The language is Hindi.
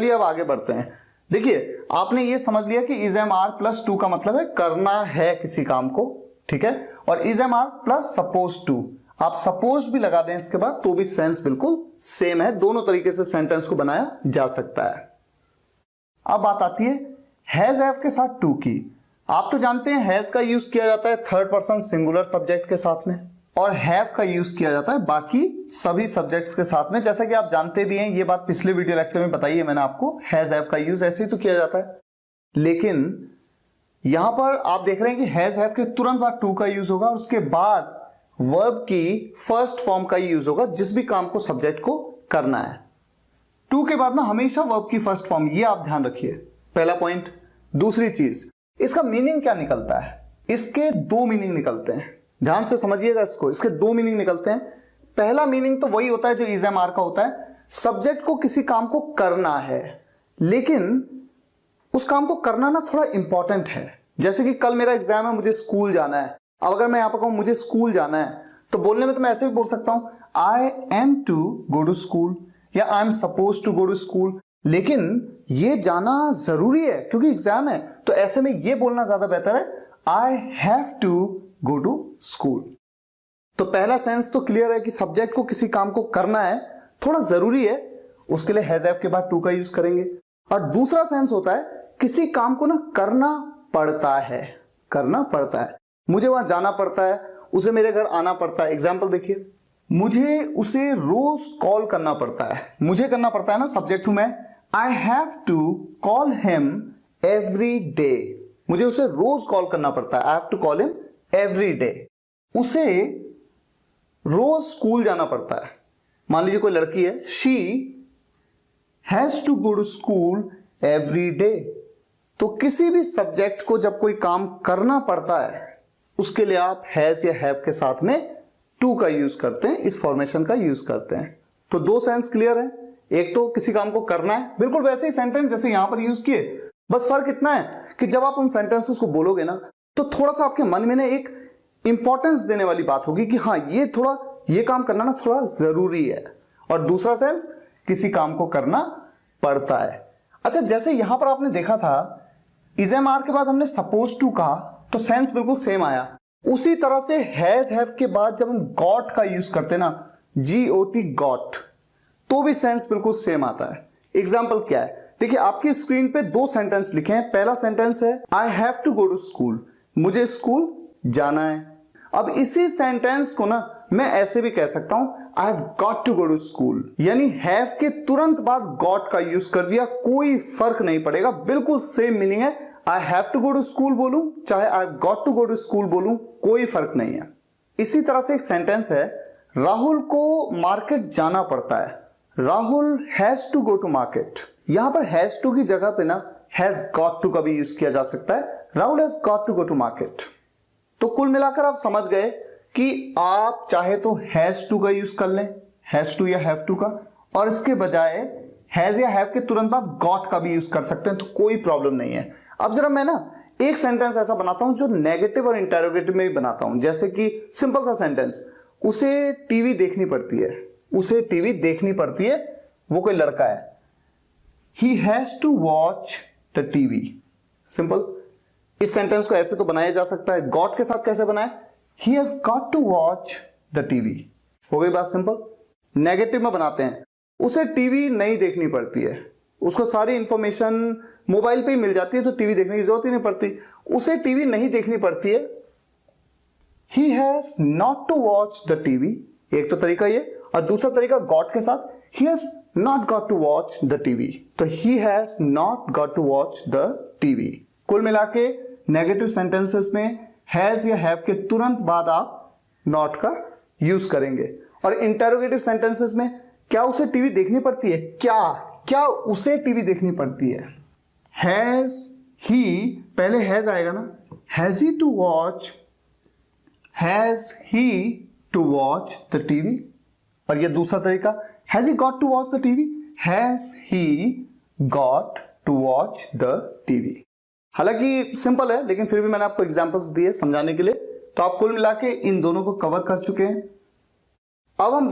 चलिए अब आगे बढ़ते हैं। देखिए आपने ये समझ लिया कि is am are plus to का मतलब है करना है किसी काम को, ठीक है, और is am are plus suppose to, आप सपोज भी लगा दें इसके बाद तो भी सेंस बिल्कुल सेम है, दोनों तरीके से सेंटेंस को बनाया जा सकता है। अब बात आती है हैज हैव के साथ टू की। आप तो जानते हैं हैज का यूज किया जाता है थर्ड पर्सन सिंगुलर सब्जेक्ट के साथ में, और हैव का यूज किया जाता है बाकी सभी सब्जेक्ट्स के साथ में। जैसा कि आप जानते भी हैं, ये बात पिछले वीडियो लेक्चर में बताई है मैंने आपको, हैज हैव का यूज ऐसे ही तो किया जाता है। लेकिन यहां पर आप देख रहे हैं कि हैज हैव के तुरंत बाद टू का यूज होगा और उसके बाद वर्ब की फर्स्ट फॉर्म का यूज होगा जिस भी काम को सब्जेक्ट को करना है। टू के बाद ना हमेशा वर्ब की फर्स्ट फॉर्म, ये आप ध्यान रखिए, पहला पॉइंट। दूसरी चीज, इसका मीनिंग क्या निकलता है? इसके दो मीनिंग निकलते हैं, ध्यान से समझिएगा इसको। इसके दो मीनिंग निकलते हैं। पहला मीनिंग तो वही होता है जो इज एम आर का होता है, सब्जेक्ट को किसी काम को करना है, लेकिन उस काम को करना ना थोड़ा इंपॉर्टेंट है। जैसे कि कल मेरा एग्जाम है, मुझे स्कूल जाना है। अब अगर मैं यहां पर कहूं मुझे स्कूल जाना है, तो बोलने में तो मैं ऐसे भी बोल सकता हूं I am to go to school या I am suppose to go to school, लेकिन ये जाना जरूरी है क्योंकि एग्जाम है, तो ऐसे में ये बोलना ज्यादा बेहतर है I have to go to school. तो पहला सेंस तो क्लियर है कि सब्जेक्ट को किसी काम को करना है, थोड़ा जरूरी है, उसके लिए हैज हैव के बाद टू का यूज करेंगे। और दूसरा सेंस होता है किसी काम को ना करना पड़ता है, करना पड़ता है, मुझे वहां जाना पड़ता है, उसे मेरे घर आना पड़ता है। एग्जाम्पल देखिए, मुझे उसे रोज कॉल करना पड़ता है, मुझे करना पड़ता है ना, सब्जेक्ट हूं मैं, I have to call him every day, मुझे उसे रोज कॉल करना पड़ता है, I have to call him every day. उसे रोज स्कूल जाना पड़ता है। मान लीजिए कोई लड़की है, she has to go to school every day. तो किसी भी सब्जेक्ट को जब कोई काम करना पड़ता है उसके लिए आप हैज या हैव के साथ में टू का यूज करते हैं, इस फॉर्मेशन का यूज करते हैं। तो दो सेंस क्लियर है, एक तो किसी काम को करना है, बिल्कुल वैसे ही सेंटेंस जैसे यहां पर यूज किए, बस फर्क इतना है कि जब आप उन सेंटेंसेस को बोलोगे ना तो थोड़ा सा आपके मन में ना एक इंपॉर्टेंस देने वाली बात होगी कि हाँ ये काम करना ना थोड़ा जरूरी है। और दूसरा सेंस किसी काम को करना पड़ता है। अच्छा, जैसे यहां पर आपने देखा था इज एम आर के बाद हमने सपोज टू कहा तो सेंस बिल्कुल सेम आया। उसी तरह से हैज हैव के बाद जब हम गॉट का यूज करते ना, GOT गॉट, तो भी सेंस बिल्कुल सेम आता है। एग्जाम्पल क्या है, देखिए आपकी स्क्रीन पे दो सेंटेंस लिखे हैं। पहला सेंटेंस है I have to go to school, मुझे स्कूल जाना है। अब इसी सेंटेंस को ना मैं ऐसे भी कह सकता हूं I have got to go to school, यानी हैव के तुरंत बाद गॉट का यूज कर दिया, कोई फर्क नहीं पड़ेगा, बिल्कुल सेम मीनिंग है। I have to go to school बोलूं चाहे I have got to go to school बोलूं, कोई फर्क नहीं है। इसी तरह से एक सेंटेंस है राहुल को मार्केट जाना पड़ता है, Rahul has to go to market. यहां पर हैज टू की जगह पे ना हैज गॉट टू का भी यूज किया जा सकता है, Rahul has got to go to market. तो कुल मिलाकर आप समझ गए कि आप चाहे तो हैज टू का यूज कर लें, हैज टू या हैव टू का, और इसके बजाय हैज या हैव के तुरंत बाद गॉट का भी यूज कर सकते हैं, तो कोई प्रॉब्लम नहीं है। अब जरा मैं ना एक सेंटेंस ऐसा बनाता हूं जो नेगेटिव और इंटरोगेटिव में भी बनाता हूं। जैसे कि सिंपल सा सेंटेंस, उसे टीवी देखनी पड़ती है, उसे टीवी देखनी पड़ती है, वो कोई लड़का है, he has to watch the TV. Simple. इस सेंटेंस को ऐसे तो बनाया जा सकता है, गॉट के साथ कैसे बनाए, he has got to watch the TV. हो गई बात सिंपल। नेगेटिव में बनाते हैं, उसे टीवी नहीं देखनी पड़ती है, उसको सारी इंफॉर्मेशन मोबाइल पे ही मिल जाती है तो टीवी देखने की जरूरत ही नहीं पड़ती, उसे टीवी नहीं देखनी पड़ती है, he has not to watch the TV. एक तो तरीका ये, और दूसरा तरीका गॉट के साथ, he has not got to watch the TV, तो he has not got to watch the TV. कुल मिला के नेगेटिव सेंटेंसेस में हैज या हैव के तुरंत बाद आप नॉट का यूज करेंगे। और इंटरोगेटिव सेंटेंसेस में क्या उसे टीवी देखनी पड़ती है, क्या उसे टीवी देखनी पड़ती है, हैज ही, पहले हैज आएगा ना, has he to watch, has he to watch the TV. और ये दूसरा तरीका, has he got to watch the TV, has he got to watch the TV. हालांकि सिंपल है, लेकिन फिर भी मैंने आपको एग्जांपल्स दिए समझाने के लिए, तो आप कुल मिला के इन दोनों को कवर कर चुके हैं। अब हम